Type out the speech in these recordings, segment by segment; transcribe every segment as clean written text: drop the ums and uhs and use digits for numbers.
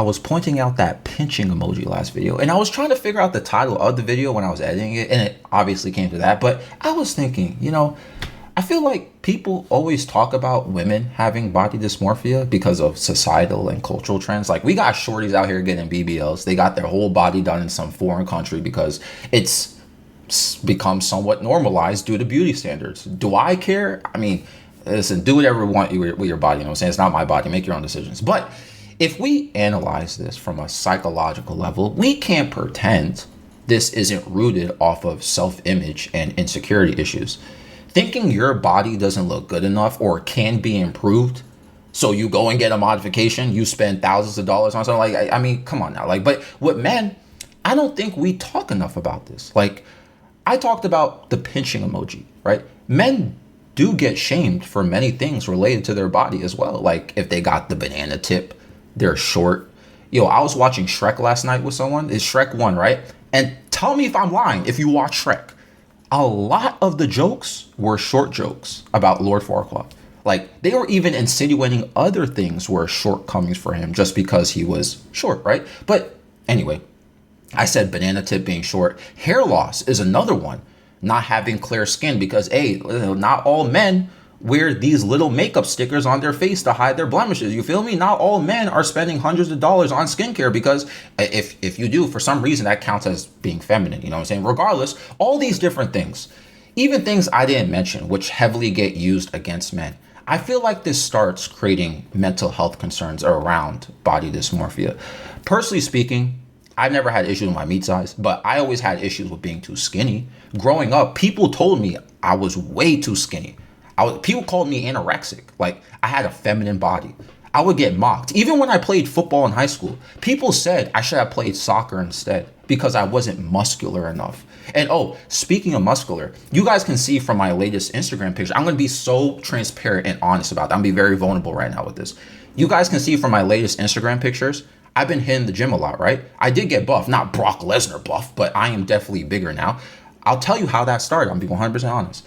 I was pointing out that pinching emoji last video, and I was trying to figure out the title of the video when I was editing it, and it obviously came to that. But I was thinking, I feel like people always talk about women having body dysmorphia because of societal and cultural trends. Like, we got shorties out here getting BBLs. They got their whole body done in some foreign country because it's become somewhat normalized due to beauty standards. Do I care? I mean, listen, do whatever you want with your body. You know what I'm saying? It's not my body. Make your own decisions. But if we analyze this from a psychological level, we can't pretend this isn't rooted off of self-image and insecurity issues. Thinking your body doesn't look good enough or can be improved, so you go and get a modification, you spend thousands of dollars on something. Like, I mean, come on now. Like, but with men, I don't think we talk enough about this. Like, I talked about the pinching emoji, right? Men do get shamed for many things related to their body as well. Like, if they got the banana tip, they're short. I was watching Shrek last night with someone. It's Shrek 1, right? And tell me if I'm lying if you watch Shrek. A lot of the jokes were short jokes about Lord Farquaad. Like, they were even insinuating other things were shortcomings for him just because he was short, right? But anyway, I said banana tip being short. Hair loss is another one. Not having clear skin because, hey, not all men wear these little makeup stickers on their face to hide their blemishes. You feel me? Not all men are spending hundreds of dollars on skincare because if you do, for some reason, that counts as being feminine. You know what I'm saying? Regardless, all these different things, even things I didn't mention, which heavily get used against men. I feel like this starts creating mental health concerns around body dysmorphia. Personally speaking, I've never had issues with my meat size, but I always had issues with being too skinny. Growing up, people told me I was way too skinny. People called me anorexic, like I had a feminine body. I would get mocked. Even when I played football in high school, people said I should have played soccer instead because I wasn't muscular enough. And speaking of muscular, you guys can see from my latest Instagram picture, I'm going to be so transparent and honest about that. I'm going to be very vulnerable right now with this. You guys can see from my latest Instagram pictures, I've been hitting the gym a lot, right? I did get buff, not Brock Lesnar buff, but I am definitely bigger now. I'll tell you how that started. I'm being 100% honest.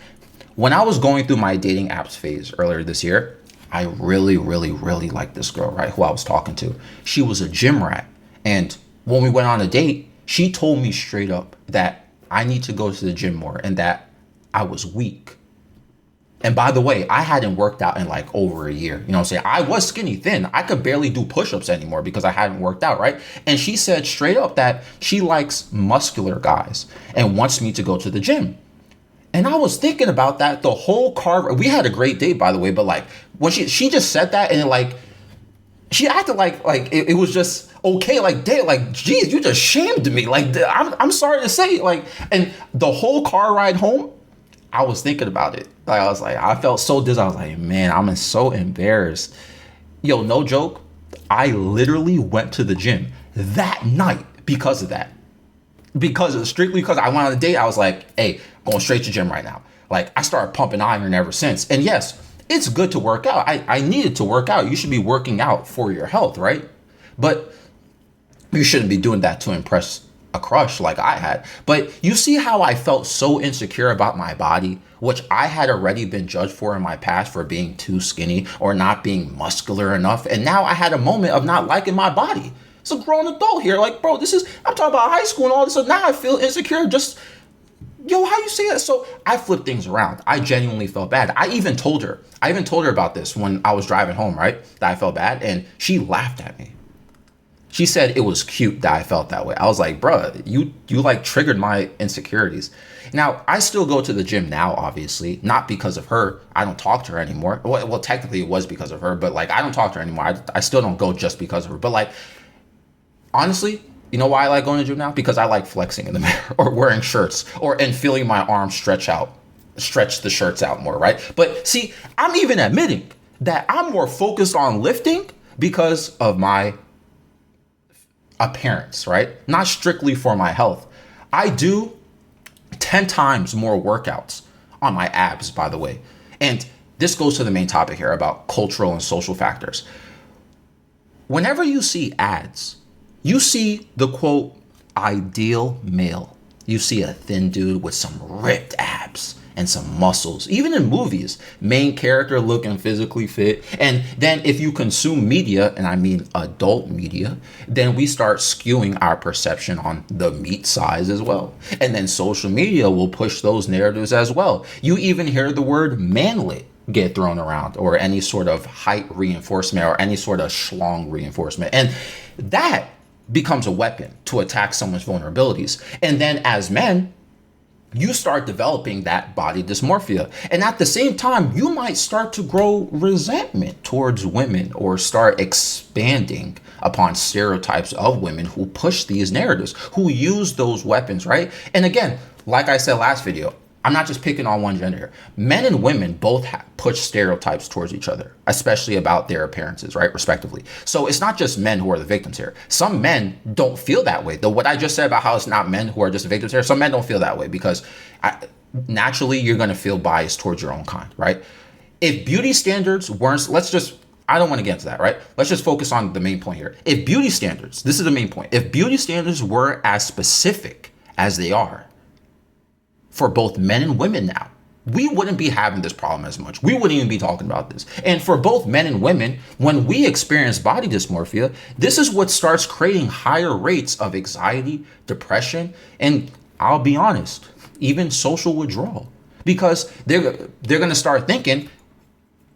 When I was going through my dating apps phase earlier this year, I really, really, really liked this girl, right? Who I was talking to. She was a gym rat. And when we went on a date, she told me straight up that I need to go to the gym more and that I was weak. And by the way, I hadn't worked out in like over a year. You know what I'm saying? I was skinny thin. I could barely do push-ups anymore because I hadn't worked out, right? And she said straight up that she likes muscular guys and wants me to go to the gym. And I was thinking about that the whole car. We had a great date, by the way, but like when she just said that and like she acted like it was just okay, like damn, like geez, you just shamed me. Like I'm sorry to say, like, and the whole car ride home, I was thinking about it. Like I was like, I felt so I was like, man, I'm so embarrassed. Yo, no joke. I literally went to the gym that night because of that. Strictly because I went on a date, I was like, hey, going straight to the gym right now. Like, I started pumping iron ever since. And yes, it's good to work out. I needed to work out. You should be working out for your health, right? But you shouldn't be doing that to impress a crush like I had. But you see how I felt so insecure about my body, which I had already been judged for in my past for being too skinny or not being muscular enough. And now I had a moment of not liking my body. It's a grown adult here. Like, bro, I'm talking about high school and all this. So now I feel insecure. Just, yo, how you say that? So I flipped things around. I genuinely felt bad. I even told her about this when I was driving home, right? That I felt bad. And she laughed at me. She said it was cute that I felt that way. I was like, bro, you like triggered my insecurities. Now, I still go to the gym now, obviously, not because of her. I don't talk to her anymore. Well, technically it was because of her, but like, I don't talk to her anymore. I still don't go just because of her. But like, honestly, you know why I like going to the gym now? Because I like flexing in the mirror or wearing shirts and feeling my arms stretch the shirts out more, right? But see, I'm even admitting that I'm more focused on lifting because of my appearance, right? Not strictly for my health. I do 10 times more workouts on my abs, by the way. And this goes to the main topic here about cultural and social factors. Whenever you see ads, you see the quote, ideal male. You see a thin dude with some ripped abs and some muscles. Even in movies, main character looking physically fit. And then if you consume media, and I mean adult media, then we start skewing our perception on the meat size as well. And then social media will push those narratives as well. You even hear the word manlet get thrown around, or any sort of height reinforcement, or any sort of schlong reinforcement. And that becomes a weapon to attack someone's vulnerabilities. And then as men, you start developing that body dysmorphia. And at the same time, you might start to grow resentment towards women, or start expanding upon stereotypes of women who push these narratives, who use those weapons, right? And again, like I said last video, I'm not just picking on one gender here. Men and women both push stereotypes towards each other, especially about their appearances, right, respectively. So it's not just men who are the victims here. Some men don't feel that way. Though what I just said about how it's not men who are just the victims here, some men don't feel that way, because naturally you're going to feel biased towards your own kind, right? If beauty standards weren't, I don't want to get into that, right? Let's just focus on the main point here. If beauty standards, this is the main point. If beauty standards were as specific as they are for both men and women now, we wouldn't be having this problem as much. We wouldn't even be talking about this. And for both men and women, when we experience body dysmorphia, this is what starts creating higher rates of anxiety, depression, and I'll be honest, even social withdrawal. Because they're going to start thinking,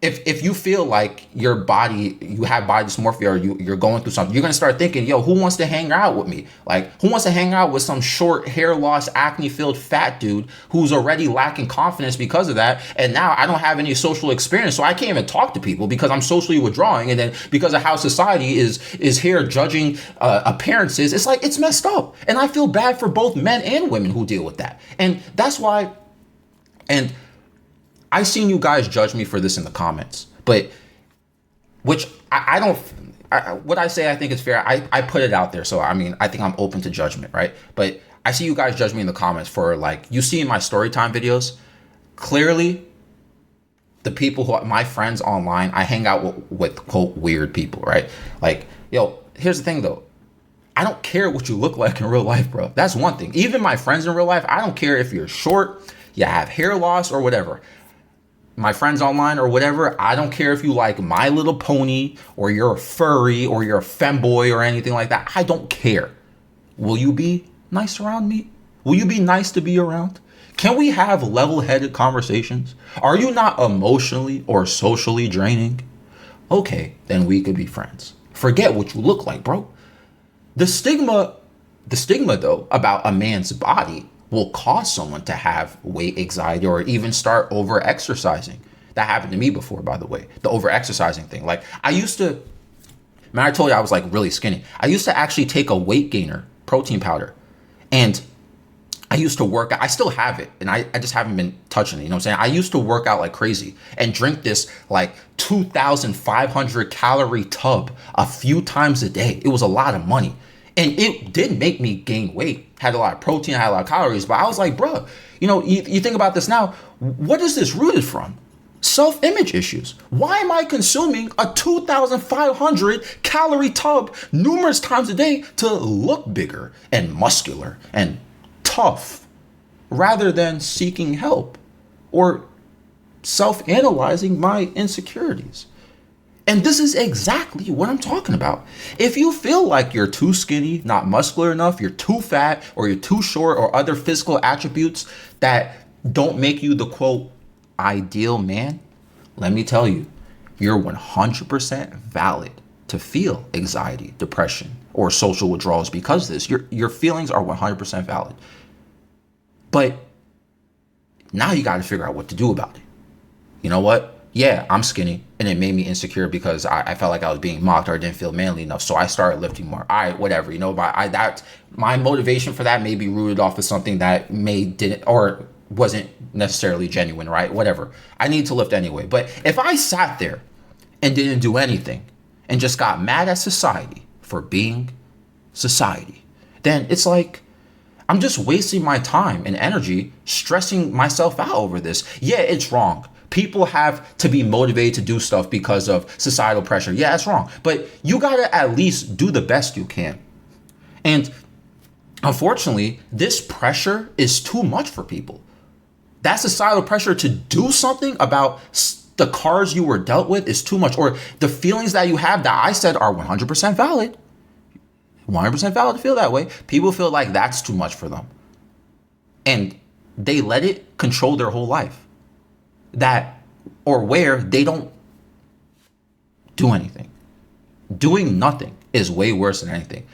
if you feel like you have body dysmorphia, or you're going through something, you're going to start thinking, yo, who wants to hang out with me? Like, who wants to hang out with some short, hair loss, acne filled fat dude who's already lacking confidence because of that? And now I don't have any social experience, so I can't even talk to people because I'm socially withdrawing. And then because of how society is here judging appearances, it's like, it's messed up. And I feel bad for both men and women who deal with that. And that's why, and I've seen you guys judge me for this in the comments, but which I don't, what I say I think is fair. I put it out there. So, I mean, I think I'm open to judgment, right? But I see you guys judge me in the comments for, like, you see in my story time videos, clearly the people who are my friends online, I hang out with quote, weird people, right? Like, yo, here's the thing though. I don't care what you look like in real life, bro. That's one thing. Even my friends in real life, I don't care if you're short, you have hair loss or whatever. My friends online or whatever, I don't care if you like My Little Pony, or you're a furry, or you're a femboy, or anything like that. I don't care. Will you be nice around me? Will you be nice to be around? Can we have level-headed conversations? Are you not emotionally or socially draining? Okay, then we could be friends. Forget what you look like, bro. The stigma though about a man's body will cause someone to have weight anxiety, or even start over exercising. That happened to me before, by the way, the over exercising thing. Like, I told you I was like really skinny. I used to actually take a weight gainer protein powder, and I used to work out. I still have it, and I just haven't been touching it. You know what I'm saying? I used to work out like crazy and drink this like 2,500 calorie tub a few times a day. It was a lot of money. And it did make me gain weight. Had a lot of protein, had a lot of calories, but I was like, bro, you think about this now, what is this rooted from? Self-image issues. Why am I consuming a 2,500 calorie tub numerous times a day to look bigger and muscular and tough, rather than seeking help or self-analyzing my insecurities? And this is exactly what I'm talking about. If you feel like you're too skinny, not muscular enough, you're too fat, or you're too short, or other physical attributes that don't make you the quote ideal man, let me tell you, you're 100% valid to feel anxiety, depression, or social withdrawals because of this. Your feelings are 100% valid. But now you got to figure out what to do about it. You know what? Yeah, I'm skinny, and it made me insecure because I felt like I was being mocked, or I didn't feel manly enough. So I started lifting more. All right, whatever. My motivation for that may be rooted off of something that didn't or wasn't necessarily genuine, right? Whatever. I need to lift anyway. But if I sat there and didn't do anything and just got mad at society for being society, then it's like I'm just wasting my time and energy stressing myself out over this. Yeah, it's wrong. People have to be motivated to do stuff because of societal pressure. Yeah, that's wrong. But you got to at least do the best you can. And unfortunately, this pressure is too much for people. That societal pressure to do something about the cards you were dealt with is too much, or the feelings that you have that I said are 100% valid. 100% valid to feel that way. People feel like that's too much for them. And they let it control their whole life. That, or where they don't do anything. Doing nothing is way worse than anything.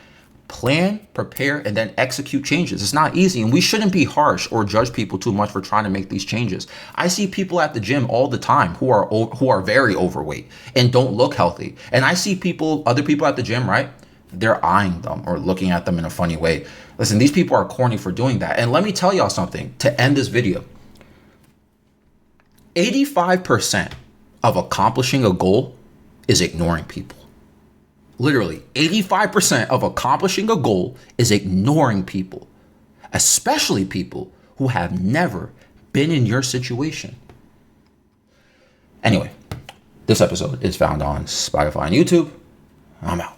Plan, prepare, and then execute changes. It's not easy, and we shouldn't be harsh or judge people too much for trying to make these changes. I see people at the gym all the time who are very overweight and don't look healthy. And I see other people at the gym, right? They're eyeing them or looking at them in a funny way. Listen, these people are corny for doing that. And let me tell y'all something to end this video. 85% of accomplishing a goal is ignoring people. Literally, 85% of accomplishing a goal is ignoring people, especially people who have never been in your situation. Anyway, this episode is found on Spotify and YouTube. I'm out.